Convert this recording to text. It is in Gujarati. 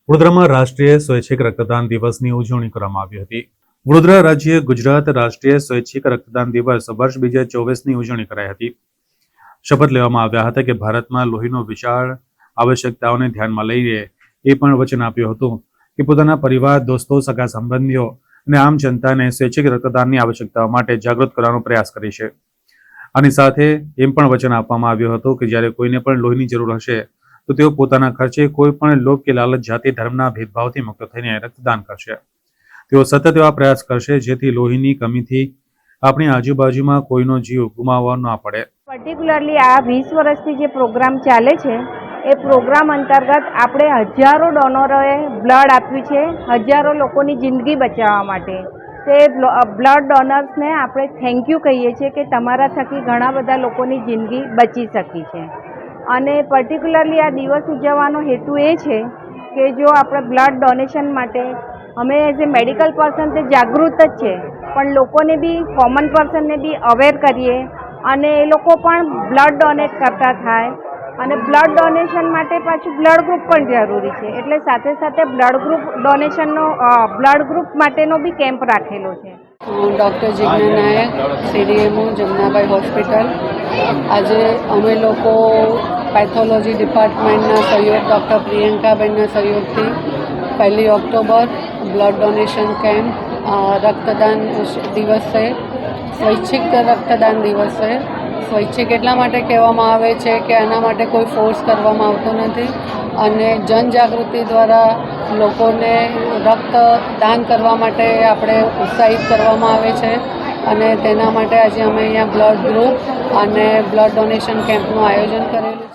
વડોદરામાં રાષ્ટ્રીય સ્વૈચ્છિક રક્તદાન દિવસની ઉજવણી કરવામાં આવી હતી। વડોદરા રાજ્ય ગુજરાત રાષ્ટ્રીય સ્વૈચ્છિક રક્તદાન દિવસ વર્ષ 2024ની ઉજવણી કરાઈ હતી। શપથ લેવામાં આવ્યા હતા કે ભારતમાં લોહીનો વિશાળ આવશ્યકતાઓને ધ્યાનમાં લઈને એ પણ વચન આપ્યું હતું કે પોતાના પરિવાર, દોસ્તો, સગા સંબંધીઓ અને આમ જનતાને સ્વૈચ્છિક રક્તદાનની આવશ્યકતાઓ માટે જાગૃત કરવાનો પ્રયાસ કરીશે। આની સાથે એમ પણ વચન આપવામાં આવ્યું હતું કે જ્યારે કોઈને પણ લોહીની જરૂર હશે તો તેઓ પોતાના ખર્ચે કોઈ પણ લોભ કે લાલચ, જાતિ, ધર્મના ભેદભાવથી મુક્ત થઈને રક્તદાન કરશે। તેઓ સતત એવા પ્રયાસ કરશે જેથી લોહીની કમીથી આપણી આજુબાજુમાં કોઈનો જીવ ગુમાવવો ન પડે। પર્ટિક્યુલરલી આ 20 વર્ષથી જે પ્રોગ્રામ ચાલે છે એ પ્રોગ્રામ અંતર્ગત આપણે હજારો ડોનરોએ બ્લડ આપ્યું છે, હજારો લોકોની જિંદગી બચાવવા માટે। તે બ્લડ ડોનર્સને આપણે થેન્ક યુ કહીએ છીએ કે તમારા થકી ઘણા બધા લોકોની જિંદગી બચી શકી છે। અને પર્ટિક્યુલરલી આ દિવસ ઉજવવાનો હેતુ એ છે કે જો આપણે બ્લડ ડોનેશન માટે અમે એઝ એ મેડિકલ પર્સન તે જાગૃત જ છે, પણ લોકોને બી, કોમન પર્સનને બી અવેર કરીએ અને એ લોકો પણ બ્લડ ડોનેટ કરતા થાય। અને બ્લડ ડોનેશન માટે પાછું બ્લડ ગ્રુપ પણ જરૂરી છે, એટલે સાથે સાથે બ્લડ ગ્રુપ ડોનેશનનો બ્લડ ગ્રુપ માટેનો બી કેમ્પ રાખેલો છે। ડૉક્ટર જિજ્ઞા નાયક, CDMO, જમનાબાઈ હોસ્પિટલ। આજે અમે લોકો પેથોલોજી ડિપાર્ટમેન્ટના સહયોગ, ડૉક્ટર પ્રિયંકાબેનના સહયોગથી 1 ઓક્ટોબર બ્લડ ડોનેશન કેમ્પ, રક્તદાન દિવસ છે, સ્વૈચ્છિક રક્તદાન દિવસ છે। સ્વૈચ્છિક એટલા માટે કહેવામાં આવે છે કે આના માટે કોઈ ફોર્સ કરવામાં આવતો નથી અને જનજાગૃતિ દ્વારા લોકોને રક્તદાન કરવા માટે આપણે ઉત્સાહિત કરવામાં આવે છે અને તેના માટે આજે અમે અહીંયા બ્લડ ગ્રુપ અને બ્લડ ડોનેશન કેમ્પનું આયોજન કરેલું છે।